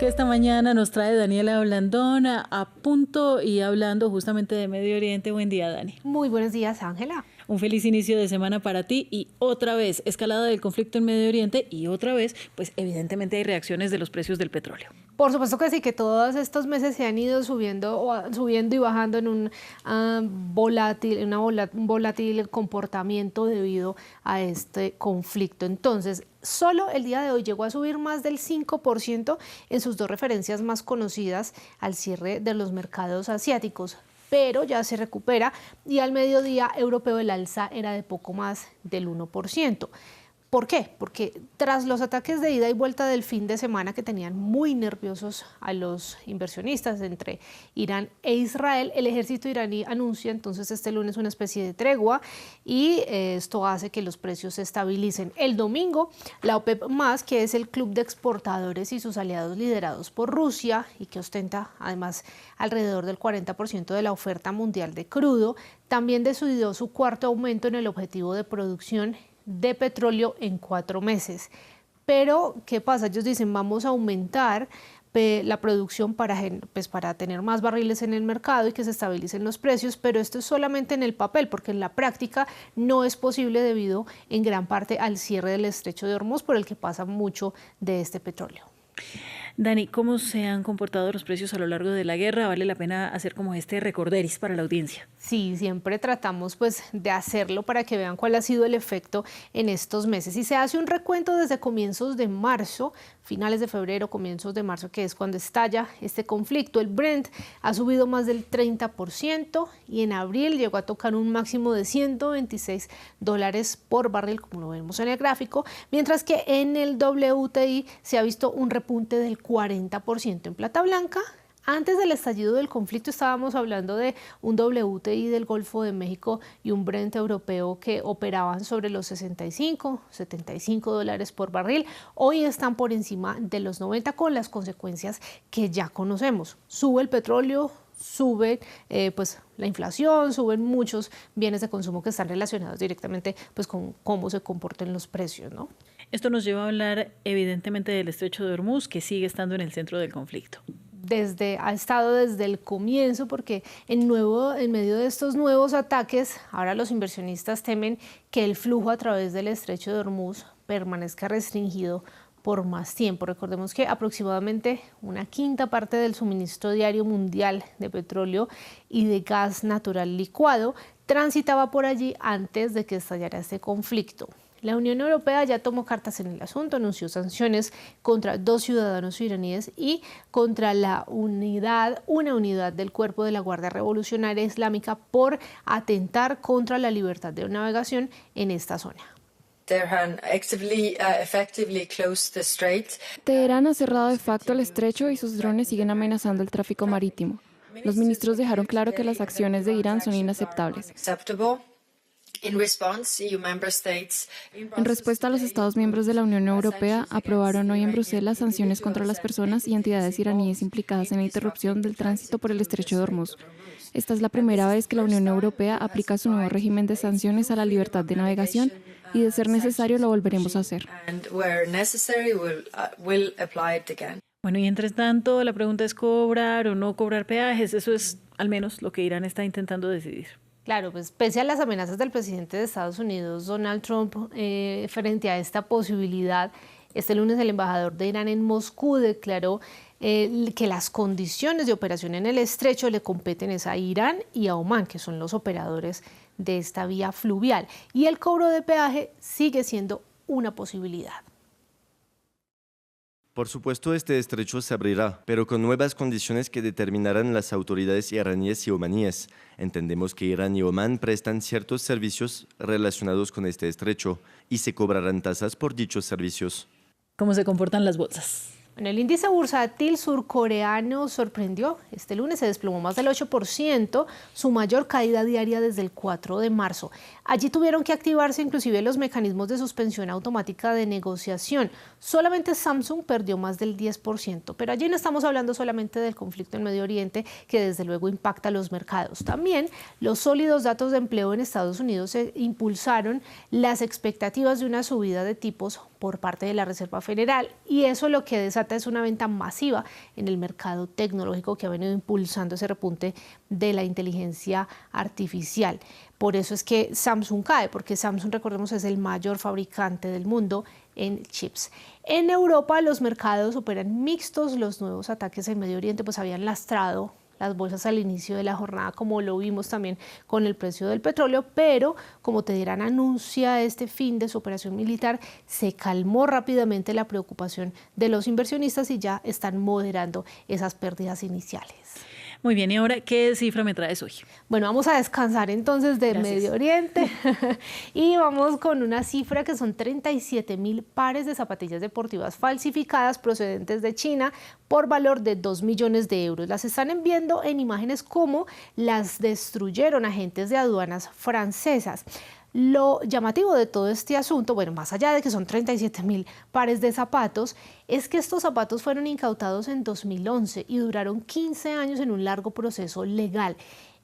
que esta mañana nos trae Daniela Blandón a punto y hablando justamente de Medio Oriente. Buen día, Dani. Muy buenos días, Ángela. Un feliz inicio de semana para ti y otra vez escalada del conflicto en Medio Oriente y otra vez, pues evidentemente hay reacciones de los precios del petróleo. Por supuesto que sí, que todos estos meses se han ido subiendo y bajando en un volátil comportamiento debido a este conflicto. Entonces, solo el día de hoy llegó a subir más del 5% en sus dos referencias más conocidas al cierre de los mercados asiáticos, pero ya se recupera y al mediodía europeo el alza era de poco más del 1%. ¿Por qué? Porque tras los ataques de ida y vuelta del fin de semana que tenían muy nerviosos a los inversionistas entre Irán e Israel, el ejército iraní anuncia entonces este lunes una especie de tregua y esto hace que los precios se estabilicen. El domingo, la OPEP+, que es el club de exportadores y sus aliados liderados por Rusia y que ostenta además alrededor del 40% de la oferta mundial de crudo, también decidió su cuarto aumento en el objetivo de producción de petróleo en 4 meses. Pero, ¿qué pasa? Ellos dicen, vamos a aumentar la producción para tener más barriles en el mercado y que se estabilicen los precios, pero esto es solamente en el papel, porque en la práctica no es posible debido en gran parte al cierre del estrecho de Hormuz, por el que pasa mucho de este petróleo. Dani, ¿cómo se han comportado los precios a lo largo de la guerra? Vale la pena hacer como este recorderis para la audiencia. Sí, siempre tratamos de hacerlo para que vean cuál ha sido el efecto en estos meses. Y se hace un recuento desde comienzos de marzo, finales de febrero, comienzos de marzo, que es cuando estalla este conflicto. El Brent ha subido más del 30% y en abril llegó a tocar un máximo de $126 por barril, como lo vemos en el gráfico, mientras que en el WTI se ha visto un repunte del 40% en plata blanca. Antes del estallido del conflicto estábamos hablando de un WTI del Golfo de México y un Brent europeo que operaban sobre los $75 por barril. Hoy están por encima de los 90 con las consecuencias que ya conocemos. Sube el petróleo, sube la inflación, suben muchos bienes de consumo que están relacionados directamente con cómo se comportan los precios, ¿no? Esto nos lleva a hablar evidentemente del estrecho de Hormuz, que sigue estando en el centro del conflicto. Ha estado desde el comienzo, porque en medio de estos nuevos ataques, ahora los inversionistas temen que el flujo a través del estrecho de Hormuz permanezca restringido por más tiempo. Recordemos que aproximadamente una quinta parte del suministro diario mundial de petróleo y de gas natural licuado transitaba por allí antes de que estallara este conflicto. La Unión Europea ya tomó cartas en el asunto, anunció sanciones contra 2 ciudadanos iraníes y contra una unidad del Cuerpo de la Guardia Revolucionaria Islámica por atentar contra la libertad de navegación en esta zona. Teherán ha cerrado de facto el estrecho y sus drones siguen amenazando el tráfico marítimo. Los ministros dejaron claro que las acciones de Irán son inaceptables. En respuesta, los Estados miembros de la Unión Europea aprobaron hoy en Bruselas sanciones contra las personas y entidades iraníes implicadas en la interrupción del tránsito por el estrecho de Hormuz. Esta es la primera vez que la Unión Europea aplica su nuevo régimen de sanciones a la libertad de navegación y, de ser necesario, lo volveremos a hacer. Bueno, y entre tanto, la pregunta es cobrar o no cobrar peajes. Eso es al menos lo que Irán está intentando decidir. Claro, pues pese a las amenazas del presidente de Estados Unidos, Donald Trump, frente a esta posibilidad, este lunes el embajador de Irán en Moscú declaró que las condiciones de operación en el estrecho le competen a Irán y a Omán, que son los operadores de esta vía fluvial, y el cobro de peaje sigue siendo una posibilidad. Por supuesto, este estrecho se abrirá, pero con nuevas condiciones que determinarán las autoridades iraníes y omaníes. Entendemos que Irán y Omán prestan ciertos servicios relacionados con este estrecho y se cobrarán tasas por dichos servicios. ¿Cómo se comportan las bolsas? Bueno, el índice bursátil surcoreano sorprendió. Este lunes se desplomó más del 8%, su mayor caída diaria desde el 4 de marzo. Allí tuvieron que activarse inclusive los mecanismos de suspensión automática de negociación. Solamente Samsung perdió más del 10%, pero allí no estamos hablando solamente del conflicto en Medio Oriente, que desde luego impacta a los mercados. También los sólidos datos de empleo en Estados Unidos impulsaron las expectativas de una subida de tipos por parte de la Reserva Federal, y eso lo que desata es una venta masiva en el mercado tecnológico que ha venido impulsando ese repunte de la inteligencia artificial. Por eso es que Samsung cae, porque Samsung, recordemos, es el mayor fabricante del mundo en chips. En Europa los mercados operan mixtos. Los nuevos ataques en Medio Oriente pues habían lastrado las bolsas al inicio de la jornada, como lo vimos también con el precio del petróleo, pero como Teherán anuncia este fin de su operación militar, se calmó rápidamente la preocupación de los inversionistas y ya están moderando esas pérdidas iniciales. Muy bien, y ahora, ¿qué cifra me traes hoy? Bueno, vamos a descansar entonces de Medio Oriente y vamos con una cifra que son 37.000 pares de zapatillas deportivas falsificadas procedentes de China por valor de 2 millones de euros. Las están viendo en imágenes como las destruyeron agentes de aduanas francesas. Lo llamativo de todo este asunto, bueno, más allá de que son 37.000 pares de zapatos, es que estos zapatos fueron incautados en 2011 y duraron 15 años en un largo proceso legal.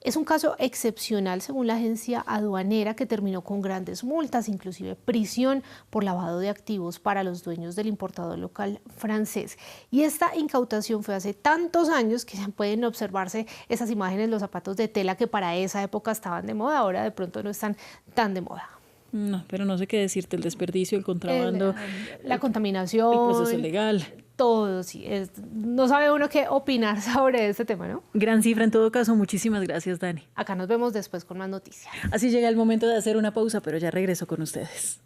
Es un caso excepcional según la agencia aduanera, que terminó con grandes multas, inclusive prisión por lavado de activos para los dueños del importador local francés. Y esta incautación fue hace tantos años que pueden observarse esas imágenes, los zapatos de tela que para esa época estaban de moda, ahora de pronto no están tan de moda. No, pero no sé qué decirte, el desperdicio, el contrabando, la contaminación, el proceso legal. Todo, sí. No sabe uno qué opinar sobre este tema, ¿no? Gran cifra en todo caso. Muchísimas gracias, Dani. Acá nos vemos después con más noticias. Así llega el momento de hacer una pausa, pero ya regreso con ustedes.